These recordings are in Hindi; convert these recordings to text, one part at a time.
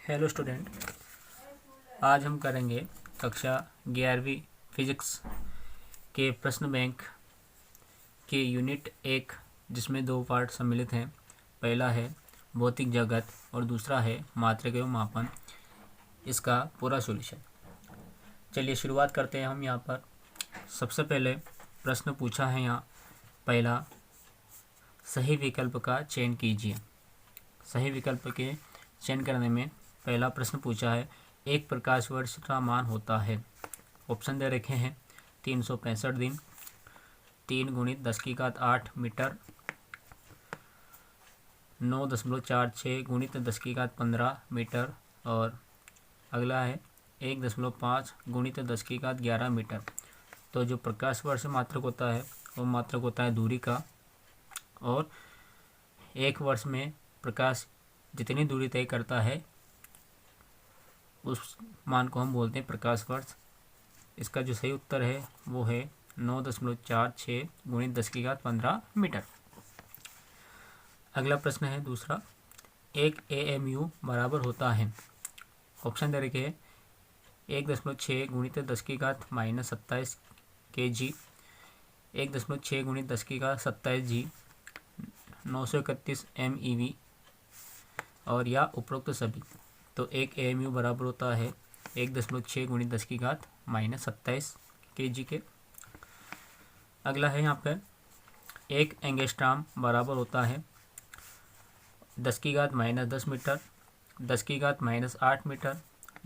हेलो स्टूडेंट, आज हम करेंगे कक्षा 11वीं फिजिक्स के प्रश्न बैंक के यूनिट 1, जिसमें दो पार्ट सम्मिलित हैं। पहला है भौतिक जगत और दूसरा है मात्रक एवं मापन। इसका पूरा सॉल्यूशन। चलिए शुरुआत करते हैं। हम यहाँ पर सबसे पहले प्रश्न पूछा है। यहाँ पहला, सही विकल्प का चयन कीजिए। सही विकल्प के चयन करने में पहला प्रश्न पूछा है, एक प्रकाश वर्ष का मान होता है। ऑप्शन दे रखे हैं 365 दिन, 3 गुणित 10⁸ मीटर, 9.46 गुणित 10⁻15 मीटर, और अगला है 1.5 गुणित 10⁻11 मीटर। तो जो प्रकाश वर्ष मात्रक होता है वो मात्रक होता है दूरी का, और एक वर्ष में प्रकाश जितनी दूरी तय करता है उस मान को हम बोलते हैं प्रकाश वर्ष। इसका जो सही उत्तर है वो है 9.46 गुणित 10⁻15 मीटर। अगला प्रश्न है दूसरा, एक AMU बराबर होता है। ऑप्शन दे रखे 1.6 गुणित 10⁻27 kg, 1.6 गुणित 10⁻27 g, 931 MeV और या उपरोक्त सभी। तो एक AMU बराबर होता है 1.6 गुणित 10⁻27 kg के। अगला है यहाँ पर, एक एंगस्ट्रॉम बराबर होता है 10⁻10 मीटर, 10⁻8 मीटर,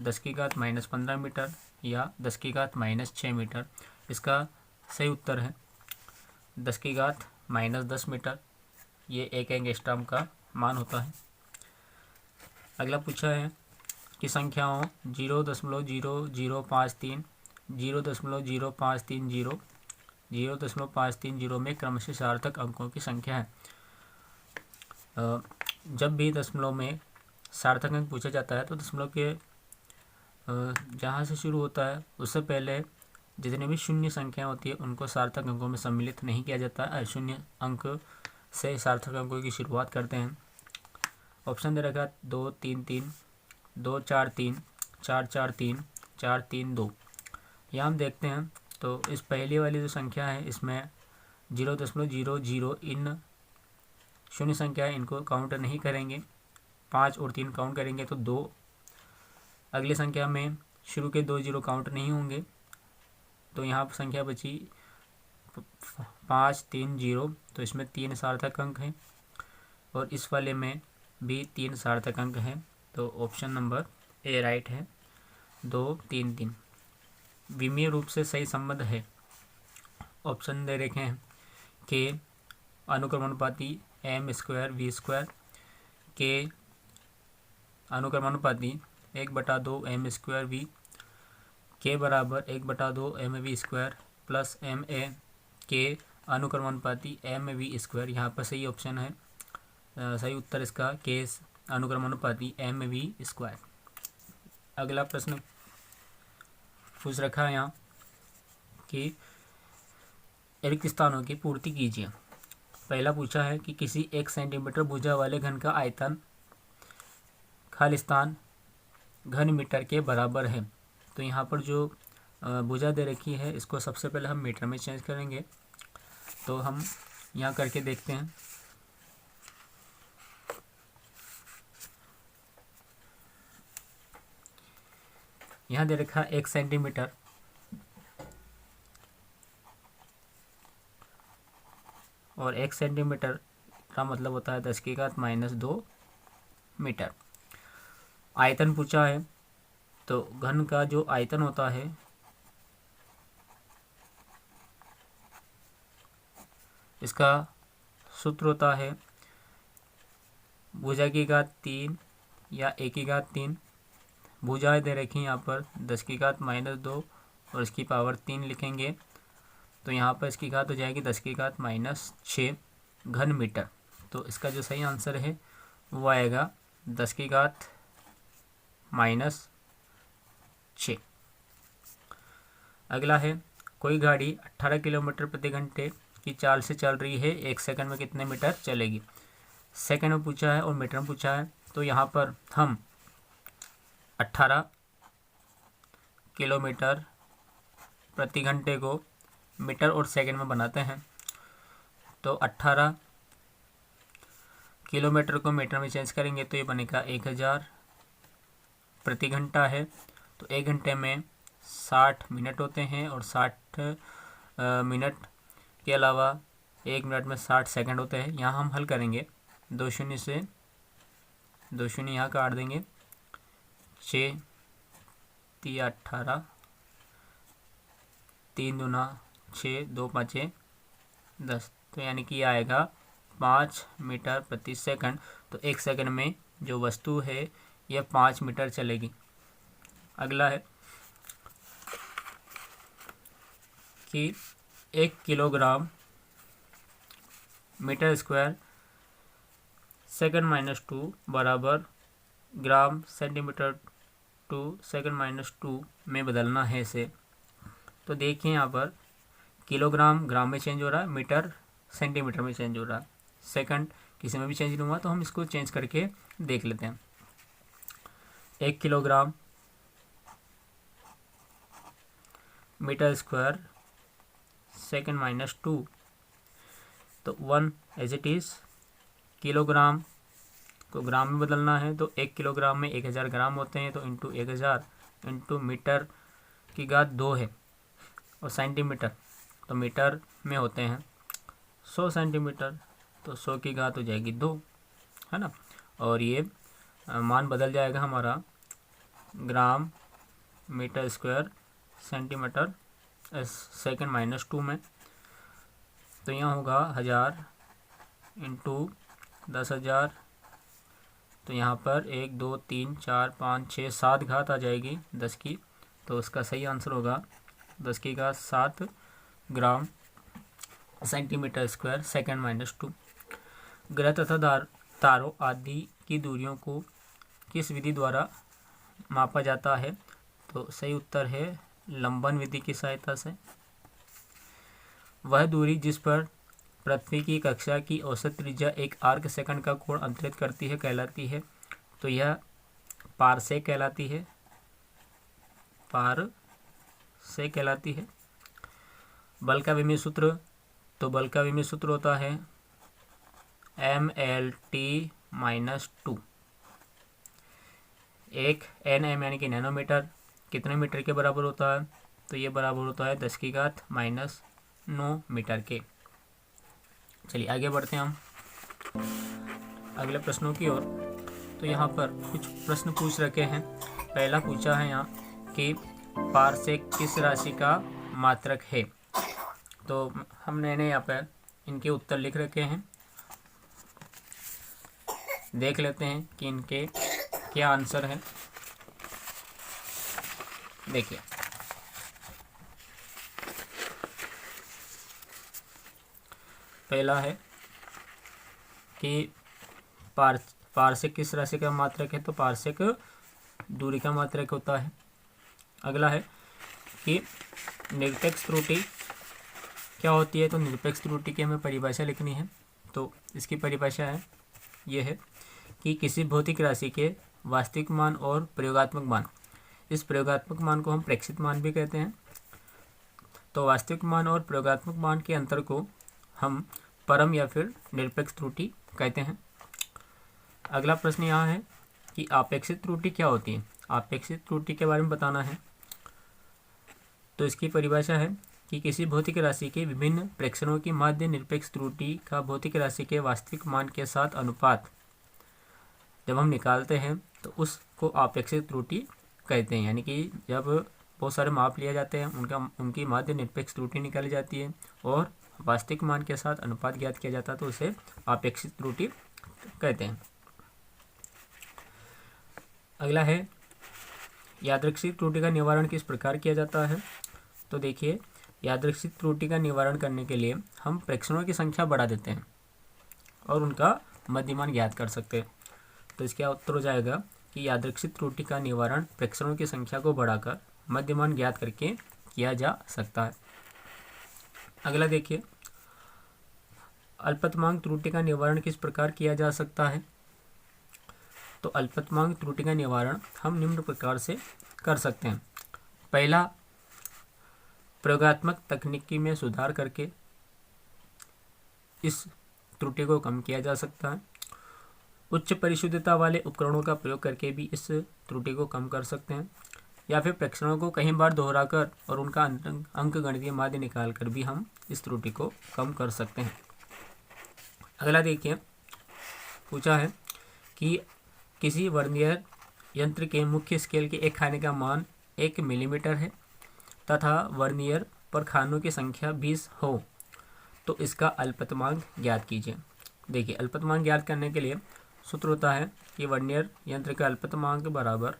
10⁻15 मीटर या 10⁻6 मीटर। इसका सही उत्तर है 10⁻10 मीटर। ये एक एंगस्ट्रॉम का मान होता है। अगला पूछा है कि संख्याओं 0.0053, 0.0530, 0.530 में क्रमशः सार्थक अंकों की संख्या है। जब भी दशमलव में सार्थक अंक पूछा जाता है तो दशमलव के जहाँ से शुरू होता है उससे पहले जितनी भी शून्य संख्या होती है उनको सार्थक अंकों में सम्मिलित नहीं किया जाता है। शून्य अंक से सार्थक अंकों की शुरुआत करते हैं। ऑप्शन दे रखा 2 3 3, 2 4 3, 4 4 3, 4 3 2। यहाँ हम देखते हैं तो इस पहली वाली जो संख्या है इसमें 0.00 इन शून्य संख्या है, इनको काउंट नहीं करेंगे। 5 और 3 काउंट करेंगे तो 2। अगली संख्या में शुरू के 2 0 काउंट नहीं होंगे, तो यहाँ पर संख्या बची 5 3 0। तो इसमें 3 सार्थक अंक हैं और इस वाले में भी 3 सार्थक अंक हैं। तो ऑप्शन नंबर ए राइट है, 2 3 3। विमीय रूप से सही संबंध है। ऑप्शन दे रखे हैं के अनुक्रमानुपाती m²v² के अनुक्रमानुपाती 1/2 m²v के बराबर 1/2 mv² प्लस ma के अनुक्रमानुपाती mv²। यहाँ पर सही ऑप्शन है, सही उत्तर इसका के अनुक्रमानुपाती mv²। अगला प्रश्न पूछ रखा है यहाँ कि रिक्त स्थानों की पूर्ति कीजिए। पहला पूछा है कि किसी 1 सेंटीमीटर भुजा वाले घन का आयतन खालिस्तान घन मीटर के बराबर है। तो यहाँ पर जो भुजा दे रखी है इसको सबसे पहले हम मीटर में चेंज करेंगे। तो हम यहाँ करके देखते हैं। यहाँ दे रखा 1 सेंटीमीटर, और 1 सेंटीमीटर का मतलब होता है 10⁻−2 मीटर। आयतन पूछा है तो घन का जो आयतन होता है इसका सूत्र होता है भुजा की घात 3 या 1/3। भुजाएं दे रखी हैं यहाँ पर 10⁻−2 और इसकी पावर 3 लिखेंगे। तो यहाँ पर इसकी घात हो जाएगी 10⁻6 घन मीटर। तो इसका जो सही आंसर है वो आएगा 10⁻6। अगला है, कोई गाड़ी 18 किलोमीटर प्रति घंटे की चाल से चल रही है, 1 सेकंड में कितने मीटर चलेगी। सेकंड में पूछा है और मीटर में पूछा है। तो यहाँ पर हम 18 किलोमीटर प्रति घंटे को मीटर और सेकंड में बनाते हैं, तो 18 किलोमीटर को मीटर में चेंज करेंगे तो ये बनेगा 1000 प्रति घंटा है। तो 1 घंटे में 60 मिनट होते हैं और 60 मिनट के अलावा 1 मिनट में 60 सेकंड होते हैं। यहाँ हम हल करेंगे, 2 शून्य से 2 शून्य यहाँ काट देंगे, 6 3 18, 3 दूना 6, 2 5 10, तो यानी कि आएगा 5 मीटर प्रति सेकंड। तो 1 सेकंड में जो वस्तु है यह 5 मीटर चलेगी। अगला है कि 1 kilogram metre square second minus 2 बराबर gram centimetre two second minus 2 में बदलना है इसे। तो देखिए यहाँ पर किलोग्राम ग्राम में चेंज हो रहा है, मीटर सेंटीमीटर में चेंज हो रहा है, सेकंड किसी में भी चेंज नहीं हुआ, तो हम इसको चेंज करके देख लेते हैं। 1 kilogram metre square second minus 2, तो 1 एज इट इज़, किलोग्राम को ग्राम में बदलना है, तो 1 किलोग्राम में 1000 ग्राम होते हैं, तो इंटू 1000 इंटू मीटर की घात 2 है, और सेंटीमीटर तो मीटर में होते हैं 100 सेंटीमीटर, तो 100 की घात हो जाएगी 2, है ना। और ये मान बदल जाएगा हमारा gram metre square centimetre second minus 2 में। तो यहाँ होगा 1000 इंटू 10,000, तो यहाँ पर 1 2 3 4 5 6 7 घात आ जाएगी 10 की, तो उसका सही आंसर होगा 10 की घात 7 gram centimetre square second minus 2। ग्रह तथा तारों आदि की दूरियों को किस विधि द्वारा मापा जाता है? तो सही उत्तर है लंबन विधि की सहायता से। वह दूरी जिस पर पृथ्वी की कक्षा की औसत त्रिज्या एक आर्क सेकंड का कोण अंतरित करती है कहलाती है, तो यह पारसेक कहलाती है, पारसेक कहलाती है। बल का विमीय सूत्र, तो बल का विमीय सूत्र होता है MLT-2। एक NM यानी कि नैनोमीटर कितने मीटर के बराबर होता है? तो ये बराबर होता है 10 की घात -9 मीटर के। चलिए आगे बढ़ते हैं हम अगले प्रश्नों की ओर। तो यहाँ पर कुछ प्रश्न पूछ रखे हैं। पहला पूछा है यहाँ कि पारसेक किस राशि का मात्रक है? तो हमने यहाँ पर इनके उत्तर लिख रखे हैं, देख लेते हैं कि इनके क्या आंसर है। देखिए, पहला है कि पारसेक किस राशि का मात्रक है? तो पारसेक दूरी का मात्रक होता है। अगला है कि निरपेक्ष त्रुटि क्या होती है? तो निरपेक्ष त्रुटि की हमें परिभाषा लिखनी है। तो इसकी परिभाषा है ये है कि किसी भौतिक राशि के वास्तविक मान और प्रयोगात्मक मान, इस प्रयोगात्मक मान को हम प्रेक्षित मान भी कहते हैं, तो वास्तविक मान और प्रयोगात्मक मान के अंतर को हम परम या फिर निरपेक्ष त्रुटि कहते हैं। अगला प्रश्न यहाँ है कि आपेक्षिक त्रुटि क्या होती है? आपेक्षिक त्रुटि के बारे में बताना है। तो इसकी परिभाषा है कि किसी भौतिक राशि के विभिन्न प्रेक्षणों की माध्य निरपेक्ष त्रुटि का भौतिक राशि के वास्तविक मान के साथ अनुपात जब हम निकालते हैं तो उसको आपेक्षिक त्रुटि कहते हैं। यानी कि जब बहुत सारे माप लिए जाते हैं, उनकी माध्य निरपेक्ष त्रुटि निकाली जाती है और वास्तविक मान के साथ अनुपात ज्ञात किया जाता है, तो उसे आपेक्षिक त्रुटि कहते हैं। अगला है यादृच्छिक त्रुटि का निवारण किस प्रकार किया जाता है? तो देखिए, यादृच्छिक त्रुटि का निवारण करने के लिए हम प्रेक्षणों की संख्या बढ़ा देते हैं और उनका मध्यमान ज्ञात कर सकते हैं। तो इसका उत्तर हो जाएगा कि यादृच्छिक त्रुटि का निवारण प्रेक्षणों की संख्या को बढ़ाकर मध्यमान ज्ञात करके किया जा सकता है। अगला देखिए, अल्पतमांक त्रुटि का निवारण किस प्रकार किया जा सकता है? तो अल्पतमांक त्रुटि का निवारण हम निम्न प्रकार से कर सकते हैं। पहला, प्रयोगात्मक तकनीकी में सुधार करके इस त्रुटि को कम किया जा सकता है। उच्च परिशुद्धता वाले उपकरणों का प्रयोग करके भी इस त्रुटि को कम कर सकते हैं, या फिर प्रेक्षणों को कई बार दोहराकर और उनका अंकगणितीय माध्य निकालकर भी हम इस त्रुटि को कम कर सकते हैं। अगला देखिए, पूछा है कि किसी वर्नियर यंत्र के मुख्य स्केल के एक खाने का मान 1 मिलीमीटर है तथा वर्नियर पर खानों की संख्या 20 हो तो इसका अल्पतमांक ज्ञात कीजिए। देखिए, अल्पतमांक ज्ञात करने के लिए सूत्र होता है कि वर्नियर यंत्र का अल्पतमांक बराबर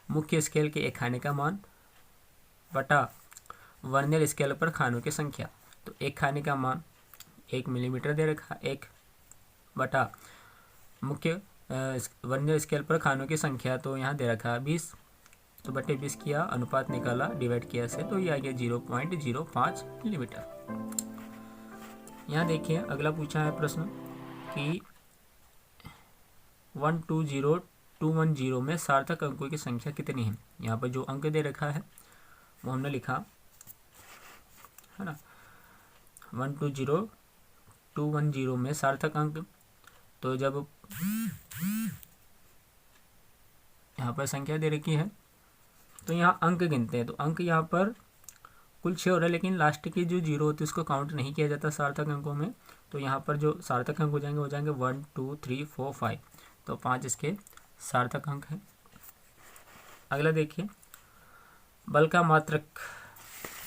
मुख्य स्केल के एक खाने का मान बटा वर्नियर स्केल पर खानों की संख्या। तो एक खाने का मान 1 मिलीमीटर दे रखा, 1 बटा मुख्य वर्नियर स्केल पर खानों की संख्या तो यहाँ दे रखा है 20, तो बटे 20 किया, अनुपात निकाला, डिवाइड किया से, तो ये आ गया 0.05 मिलीमीटर। यहाँ देखिए, अगला पूछा है प्रश्न कि 120210 में सार्थक अंकों की संख्या कितनी है। यहाँ पर जो अंक दे रखा है वो हमने लिखा है ना, 120210 में सार्थक अंक, तो जब यहाँ पर संख्या दे रखी है तो यहाँ अंक गिनते हैं, तो अंक यहाँ पर कुल 6 हो रहा है, लेकिन लास्ट की जो 0 होती है उसको काउंट नहीं किया जाता सार्थक अंकों में। तो यहाँ पर जो सार्थक अंक हो जाएंगे 1 2 3 4 5, तो 5 इसके सार्थक अंक हैं। अगला देखिए, बल का मात्रक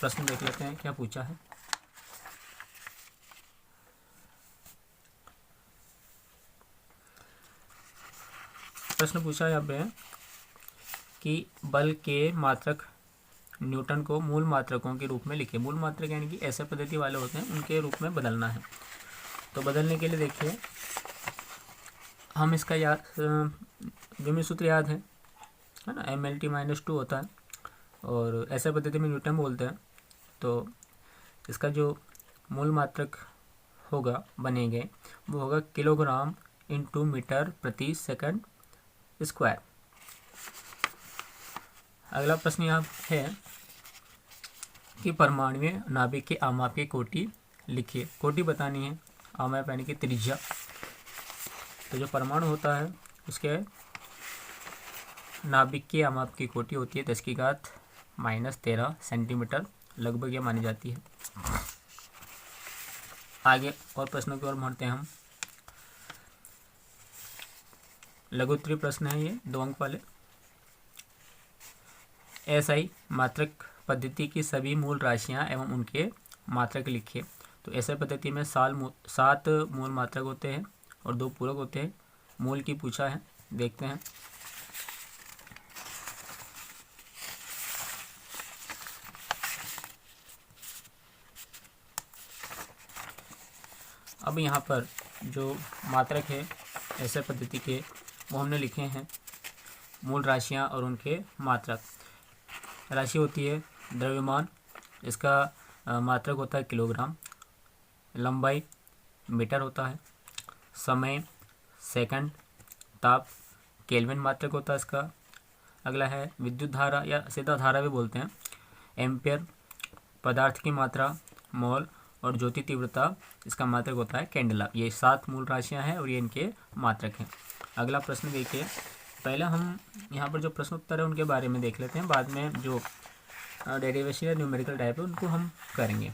प्रश्न देख लेते हैं क्या पूछा है। प्रश्न पूछा यहाँ पे कि बल के मात्रक न्यूटन को मूल मात्रकों के रूप में लिखे। मूल मात्रक यानी कि ऐसे पद्धति वाले होते हैं, उनके रूप में बदलना है। तो बदलने के लिए देखिए, हम इसका विमित सूत्र याद है ना, MLT-2 होता है और ऐसे पद्धति में न्यूटन बोलते हैं। तो इसका जो मूल मात्रक होगा बनेंगे वो होगा किलोग्राम इंटू मीटर प्रति सेकंड स्क्वायर। अगला प्रश्न यहाँ है कि परमाणुीय नाभिक के आमाप की कोटि लिखिए। कोटि बतानी है, आमाप यानी कि त्रिज्या। तो जो परमाणु होता है उसके नाभिक के आमाप की कोटि होती है 10⁻13 सेंटीमीटर लगभग, यह मानी जाती है। आगे और प्रश्नों की ओर बढ़ते हैं हम। लघुत्तरीय प्रश्न है ये, 2 अंक वाले। SI मात्रक पद्धति की सभी मूल राशियां एवं उनके मात्रक लिखिए। तो ऐसे पद्धति में 7 मूल मात्रक होते हैं और 2 पूरक होते हैं। मूल की पूछा है, देखते हैं। अब यहाँ पर जो मात्रक है ऐसे पद्धति के वो हमने लिखे हैं, मूल राशियाँ और उनके मात्रक। राशि होती है द्रव्यमान, इसका मात्रक होता है किलोग्राम। लंबाई मीटर होता है। समय सेकंड। ताप केल्विन मात्रक होता है इसका। अगला है विद्युत धारा या सीधा धारा भी बोलते हैं, एम्पियर। पदार्थ की मात्रा मोल और ज्योति तीव्रता, इसका मात्रक होता है कैंडेला। ये 7 मूल राशियां हैं और ये इनके मात्रक हैं। अगला प्रश्न देखिए, पहले हम यहाँ पर जो प्रश्न उत्तर है उनके बारे में देख लेते हैं, बाद में जो डेरिवेशन या न्यूमेरिकल टाइप है उनको हम करेंगे।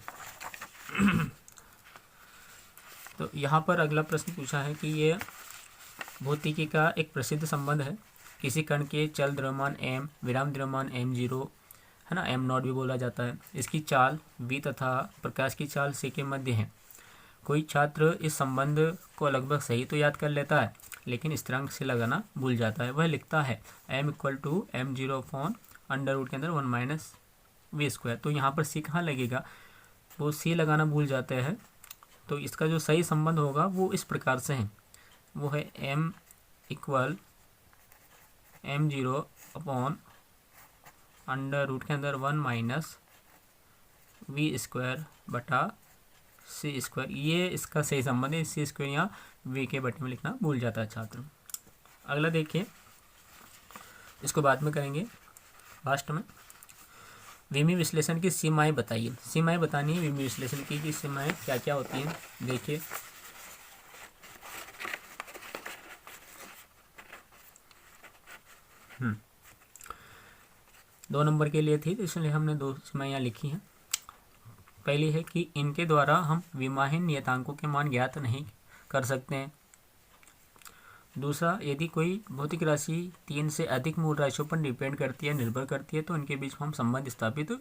तो यहाँ पर अगला प्रश्न पूछा है कि ये भौतिकी का एक प्रसिद्ध संबंध है। किसी कण के चल द्रव्यमान m, विराम द्रव्यमान m0 है ना, m0 भी बोला जाता है। इसकी चाल v तथा प्रकाश की चाल c के मध्य है। कोई छात्र इस संबंध को लगभग सही तो याद कर लेता है, लेकिन स्थिरांक से लगाना भूल जाता है। वह लिखता है m = m0 √ के अंदर 1 - v²। तो यहाँ पर c कहाँ लगेगा, वो c लगाना भूल जाते हैं। तो इसका जो सही संबंध होगा वो इस प्रकार से है, वो है m = m0 √ के अंदर 1 - v² बटा c²। ये इसका सही संबंध है। c² यहाँ v के बटे में लिखना भूल जाता है छात्र। अगला देखिए, इसको बाद में करेंगे लास्ट में। विमी विश्लेषण की सीमाएं बताइए। सीमाएं बतानी है विमी विश्लेषण की कि सीमाएं क्या क्या होती हैं। देखिए, दो नंबर के लिए थी तो इसलिए हमने दो सीमाएं यहाँ लिखी हैं। पहली है कि इनके द्वारा हम विमाहीन नियतांकों के मान ज्ञात नहीं कर सकते हैं। दूसरा, यदि कोई भौतिक राशि 3 से अधिक मूल राशियों पर डिपेंड करती है, निर्भर करती है, तो उनके बीच हम संबंध स्थापित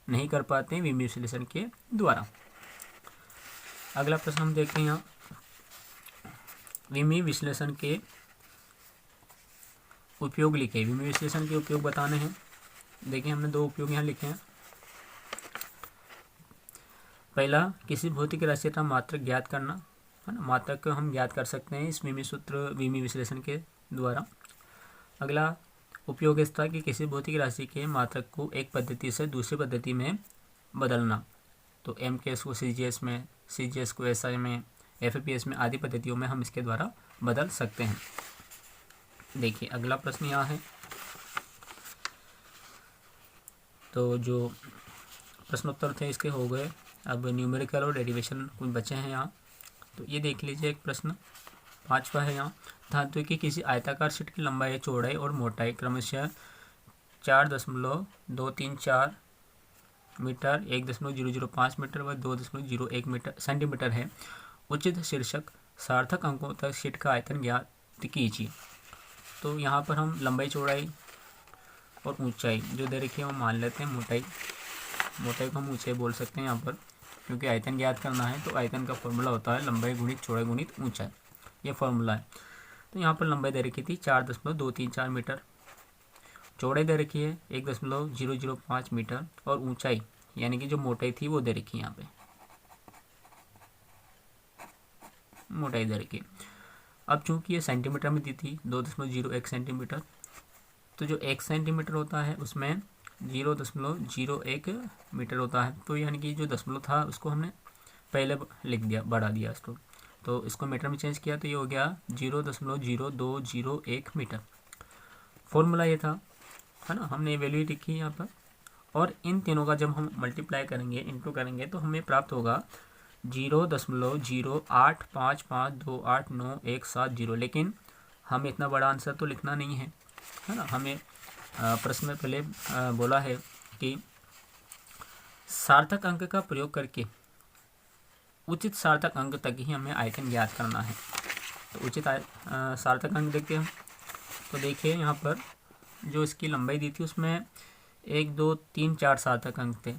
नहीं कर पाते हैं विमी विश्लेषण के द्वारा। अगला प्रश्न हम देखते हैं यहाँ, विमी विश्लेषण के उपयोग लिखे। विमी विश्लेषण के उपयोग बताने हैं। देखिए, हमने दो उपयोग यहाँ लिखे हैं। पहला, किसी भौतिक राशि का मात्रक ज्ञात करना, है ना। मात्रक हम ज्ञात कर सकते हैं इस विमी विश्लेषण के द्वारा। अगला उपयोग इस था कि किसी भौतिक राशि के मात्रक को एक पद्धति से दूसरी पद्धति में बदलना। तो MKS को CGS में, CGS को SI में, FAPS में आदि पद्धतियों में हम इसके द्वारा बदल सकते हैं। देखिए, अगला प्रश्न यहाँ है। तो जो प्रश्नोत्तर थे इसके हो गए। अब न्यूमेरिकल और डेरिवेशन कुछ बचे हैं यहाँ। तो ये देख लीजिए, एक प्रश्न 5वां है यहाँ। धातु की किसी आयताकार शीट की लंबाई, चौड़ाई और मोटाई क्रमशः 4.234 मीटर, 1.005 मीटर व 2.01 मीटर सेंटीमीटर है। उचित शीर्षक सार्थक अंकों तक शीट का आयतन ज्ञात कीजिए। तो यहाँ पर हम लंबाई, चौड़ाई और ऊंचाई जो दे रखी है वो मान लेते हैं। मोटाई को हम ऊंचाई बोल सकते हैं यहाँ पर, क्योंकि आयतन ज्ञात करना है। तो आयतन का फॉर्मूला होता है लंबाई गुणित चौड़ाई गुणित ऊंचाई, ये फॉर्मूला है। तो यहाँ पर लंबाई दे रखी थी 4.234 मीटर, चौड़ाई दे रखी है 1.005 मीटर और ऊंचाई यानी कि जो मोटाई थी वो दे रखी है। यहाँ पे मोटाई दे रखी। अब चूंकि ये सेंटीमीटर में दी थी 2.01 सेंटीमीटर, तो जो 1 सेंटीमीटर होता है उसमें 0.01 मीटर होता है। तो यानी कि जो दशमलव था उसको हमने पहले लिख दिया, बढ़ा दिया इसको। तो इसको मीटर में चेंज किया तो ये हो गया 0.0201 मीटर। फॉर्मूला ये था, है ना। हमने ये वैल्यू लिखी यहाँ पर, और इन तीनों का जब हम मल्टीप्लाई करेंगे, इंटू करेंगे, तो हमें प्राप्त होगा 0.0855289170। लेकिन हमें इतना बड़ा आंसर तो लिखना नहीं है, है ना। हमें प्रश्न में पहले बोला है कि सार्थक अंक का प्रयोग करके उचित सार्थक अंक तक ही हमें आयतन ज्ञात करना है। तो उचित सार्थक अंक देखते हैं। तो देखिए, यहाँ पर जो इसकी लंबाई दी थी उसमें 1 2 3 4 सार्थक अंक थे।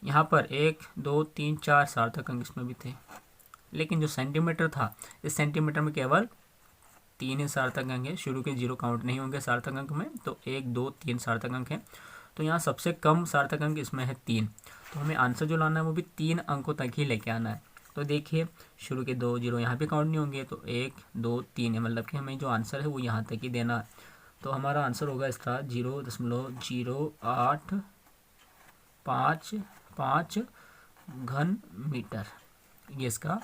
यहाँ पर 1 2 3 4 सार्थक अंक इसमें भी थे। लेकिन जो सेंटीमीटर था, इस सेंटीमीटर में केवल 3 ही सार्थक अंक है। शुरू के 0 काउंट नहीं होंगे सार्थक अंक में। तो 1 2 3 सार्थक अंक है। तो यहाँ सबसे कम सार्थक अंक इसमें है 3। तो हमें आंसर जो लाना है वो भी 3 अंकों तक ही लेके आना है। तो देखिए, शुरू के 2 0 यहाँ पे काउंट नहीं होंगे। तो 1 2 3 है, मतलब कि हमें जो आंसर है वो यहाँ तक ही देना है। तो हमारा आंसर होगा इसका 0.0855 घन मीटर, ये इसका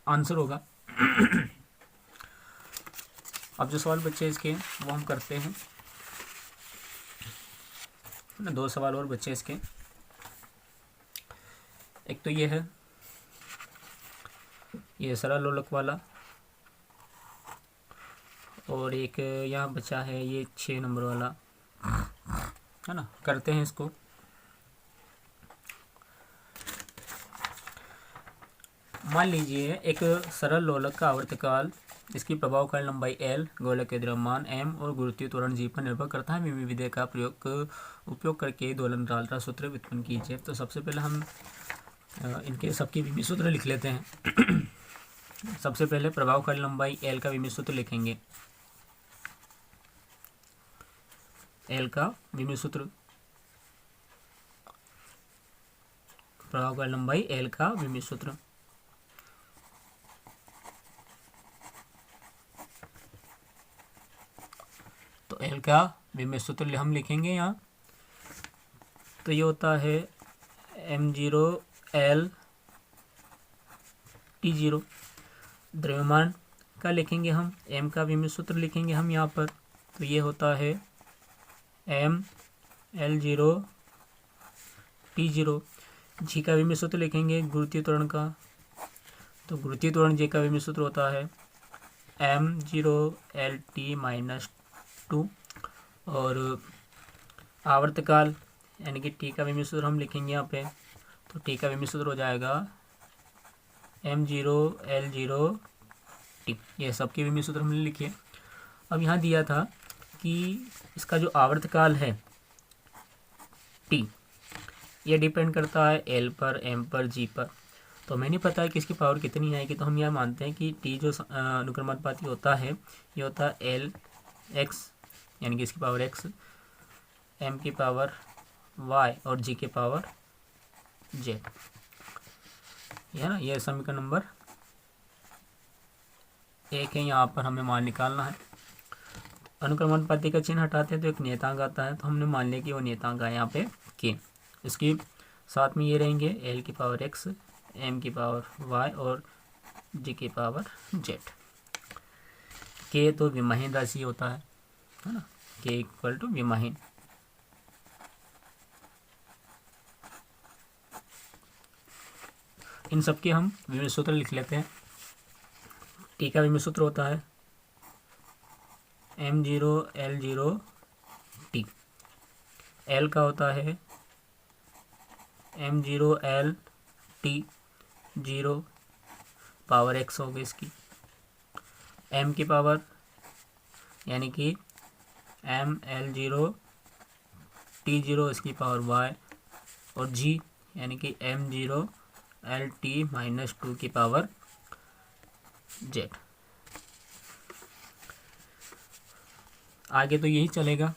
आंसर होगा। अब जो सवाल बच्चे इसके वो हम करते हैं ना। 2 सवाल और बच्चे इसके। एक तो ये है, ये सरल लोलक वाला, और एक यहाँ बचा है ये 6 नंबर वाला, है ना। करते हैं इसको। मान लीजिए एक सरल लोलक का आवर्तकाल, इसकी प्रभावकाल लंबाई L, गोलक के द्रव्यमान M और गुरुत्वीय त्वरण G पर निर्भर करता है। विमी विधेय का उपयोग करके दोलनदालता सूत्र व्युत्पन्न कीजिए। तो सबसे पहले हम इनके सबकी विमी सूत्र लिख लेते हैं। सबसे पहले प्रभावकाल लंबाई L का विमी सूत्र लिखेंगे। L का विमी सूत्र, प्रभावकाल लंबाई L का विमी सूत्र। तो L का विमी सूत्र हम लिखेंगे यहाँ। तो ये होता है m0 L T0 द्रव्यमान का लिखेंगे हम, m का विमित सूत्र लिखेंगे हम यहाँ पर, तो ये होता है mL0 T0। जी का विमित सूत्र लिखेंगे गुरुत्वीय त्वरण का, तो गुरुत्वीय त्वरण जी का विमित सूत्र होता है m0L_T-2। और आवर्तकाल यानी कि टी का विमित सूत्र हम लिखेंगे यहाँ पे, तो टी का विमित सूत्र हो जाएगा m0L0T। ये सबके विमित सूत्र हमने लिखे। अब यहाँ दिया था कि इसका जो आवर्तकाल है टी, ये डिपेंड करता है एल पर, एम पर, जी पर। तो हमें नहीं पता है कि इसकी पावर कितनी आएगी, तो हम यह मानते हैं कि टी जो अनुक्रमानुपाती होता है ये होता है एल एक्स, यानी कि इसकी पावर एक्स, एम की पावर वाई और जी की पावर जेड, है ना। यह समीकरण नंबर 1 है। यहाँ पर हमें मान निकालना है। अनुक्रमानुपाती का चिन्ह हटाते हैं तो एक नियतांक आता है, तो हमने मान लिया कि वो नियतांक है यहाँ पे के। इसकी साथ में ये रहेंगे एल की पावर एक्स, एम की पावर वाई और जी की पावर जेड। के तो विमाहीन राशि होता है ना, के इक्वल टू विमाहीन। इन सब के हम विमित सूत्र लिख लेते हैं। टी का विमित सूत्र होता है m0L0T। एल का होता है m0L_T0, पावर एक्स होगी इसकी। एम की पावर यानी कि mL0T0, इसकी पावर वाई, और जी यानी कि m0L_T-2 की पावर जेड। आगे तो यही चलेगा।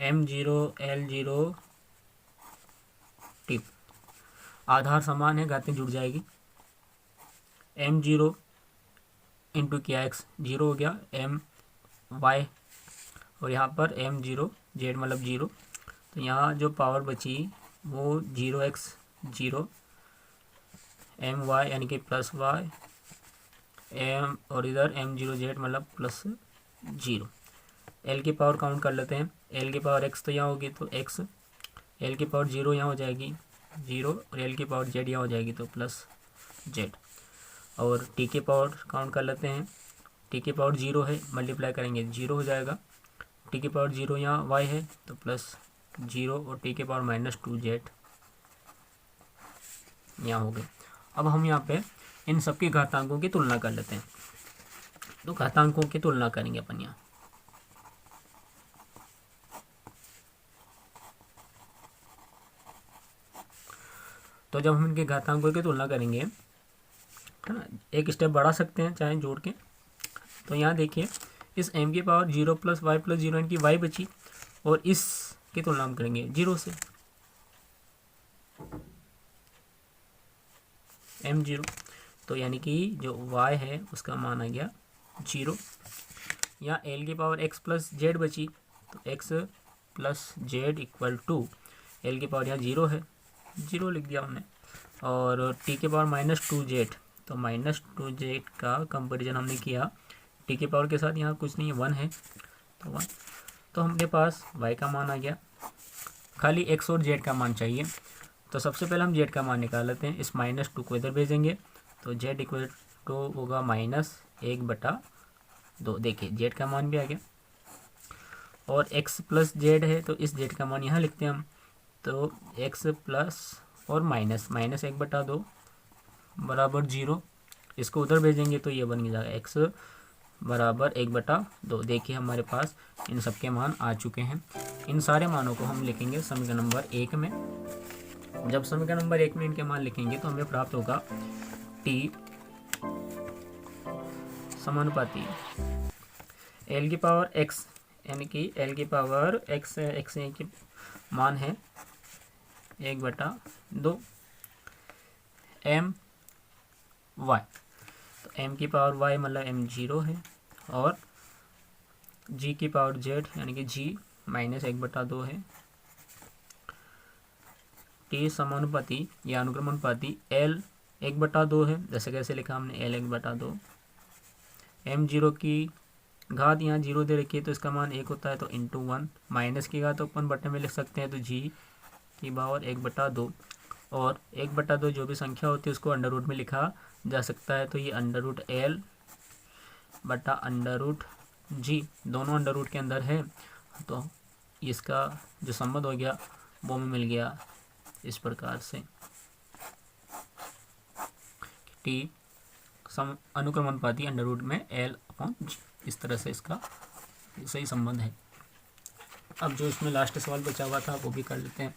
m0L0T, आधार समान है, घातें जुड़ जाएगी। m0 इंटू क्या एक्स, जीरो हो गया, m वाई और यहाँ पर m0 जेड मतलब जीरो, तो यहाँ जो पावर बची वो 0x 0, m वाई यानी कि प्लस वाई, m और इधर m0 जेड मतलब प्लस 0। l की पावर काउंट कर लेते हैं। l की पावर x तो यहाँ होगी तो x, l की पावर 0 यहाँ हो जाएगी 0, और l की पावर z यहाँ हो जाएगी तो प्लस z। और t की पावर काउंट कर लेते हैं। t की पावर 0 है, मल्टीप्लाई करेंगे 0 हो जाएगा। t की पावर 0 यहाँ y है तो प्लस 0, और t की पावर -2z यहाँ हो गए। अब हम यहाँ पे इन सबके घातांकों की तुलना कर लेते हैं। तो घातांकों की तुलना करेंगे अपन यहाँ। तो जब हम इनके घातांकों की तुलना करेंगे, है ना, एक स्टेप बढ़ा सकते हैं चाहे जोड़ के। तो यहाँ देखिए, इस m की पावर 0 + y + 0 इनकी y बची, और इस की तुलना हम करेंगे 0 से, m0, तो यानी कि जो y है उसका मान आ गया 0। यहाँ l की पावर x + z बची, तो x + z equal to l की पावर यहाँ 0 है, 0 लिख दिया हमने, और t की पावर -2z, तो -2z का कंपेरिजन हमने किया t की पावर के साथ, यहाँ कुछ नहीं है 1 है तो 1, तो हमके पास y का मान आ गया। खाली x और z का मान चाहिए, तो सबसे पहले हम z का मान निकाल लेते हैं। इस -2 को इधर भेजेंगे तो z इक्वल टू होगा -1/2। देखिए z का मान भी आ गया, और x + z है तो इस z का मान यहाँ लिखते हैं हम, तो x प्लस और -1/2 बराबर 0। इसको उधर भेजेंगे तो ये बन जाएगा x बराबर 1/2। देखिए हमारे पास इन सब के मान आ चुके हैं। इन सारे मानों को हम लिखेंगे समीकरण नंबर 1 में। जब समीकरण नंबर 1 में इनके मान लिखेंगे तो हमें प्राप्त होगा t समानुपाती l की पावर x, यानी कि l की पावर x की मान है 1/2 m y, तो m की पावर y मतलब m0 है, और g की पावर z यानी कि g -1/2 है, टी समानुपाती या अनुक्रमानुपाती एल 1/2 है। जैसे कैसे लिखा हमने, एल 1/2। एम जीरो की घात यहाँ जीरो दे रखी है तो इसका मान 1 होता है, तो इंटू 1। माइनस की घात ओपन बटे में लिख सकते हैं, तो जी की पावर 1/2। और 1/2 जो भी संख्या होती है उसको अंडर रूट में लिखा जा सकता है, तो ये अंडर रूट एल बटा अंडर रूट जी, दोनों अंडर रूट के अंदर है। तो इसका जो संबंध हो गया वो हमें मिल गया इस प्रकार से, टी अनुक्रमानुपाती अंडर रूट में एल अपॉन जी। इस तरह से इसका सही संबंध है। अब जो इसमें लास्ट सवाल बचा हुआ था वो भी कर लेते हैं।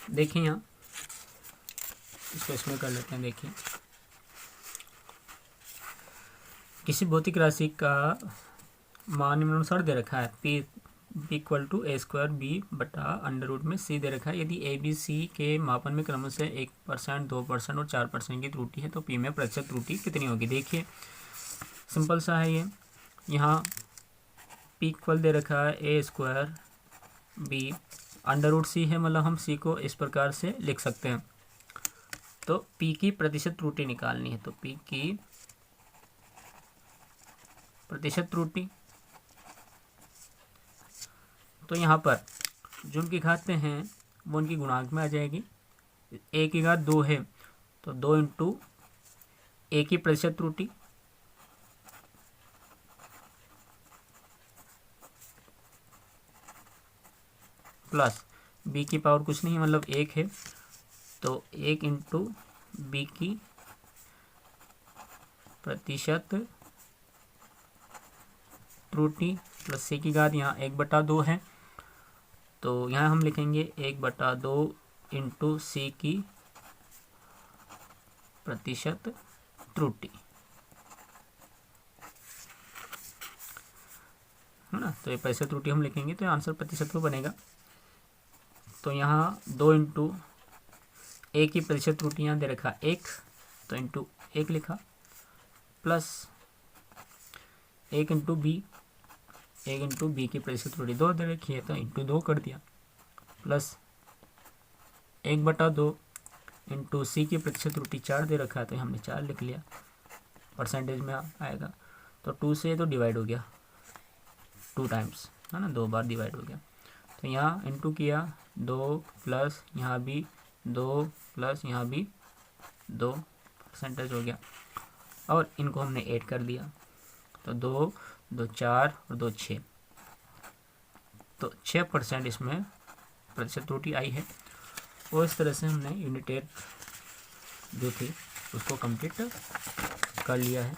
देखिए यहाँ इसको इसमें कर लेते हैं। देखिए, किसी भौतिक राशि का मान निम्नानुसार दे रखा है, P equal to A square B बटा अंडर रूट में सी दे रखा है। यदि ए बी सी के मापन में क्रमशः 1%, 2% और 4% की त्रुटि है तो पी में प्रतिशत त्रुटि कितनी होगी। देखिए सिंपल सा है ये। यहाँ पी इक्वल दे रखा है ए स्क्वायर बी अंडर रूट सी है, मतलब हम सी को इस प्रकार से लिख सकते हैं। तो पी की प्रतिशत त्रुटि निकालनी है, तो पी की प्रतिशत त्रुटि, तो यहाँ पर जो उनकी घातें हैं वो उनकी गुणांक में आ जाएगी। ए की घात 2 है तो 2 इंटू ए की प्रतिशत त्रुटि प्लस बी की पावर कुछ नहीं मतलब 1 है, तो 1 इंटू बी की प्रतिशत त्रुटि प्लस सी की घात यहाँ 1/2 है, तो यहाँ हम लिखेंगे 1/2 इंटू सी की प्रतिशत त्रुटि, है ना। तो ये प्रतिशत त्रुटि हम लिखेंगे तो आंसर प्रतिशत में बनेगा। तो यहाँ 2 इंटू ए की प्रतिशत त्रुटि यहाँ दे रखा 1, तो इंटू 1 लिखा, plus 1 into B, 1 into B की प्रतिशत त्रुटि 2 दे रखी है तो इंटू 2 कर दिया, प्लस 1/2 इंटू सी की प्रतिशत त्रुटि 4 दे रखा है तो हमने 4 लिख लिया, परसेंटेज में आएगा। तो 2 से तो डिवाइड हो गया 2 टाइम्स, है ना, 2 बार डिवाइड हो गया। तो यहाँ इंटू किया 2 प्लस यहाँ भी 2 प्लस यहाँ भी 2, परसेंटेज हो गया। और इनको हमने ऐड कर दिया तो 2 2 4 और 2 6, तो 6% इसमें प्रतिशत त्रुटि आई है। और इस तरह से हमने यूनिट 8 जो थी उसको कंप्लीट कर लिया है।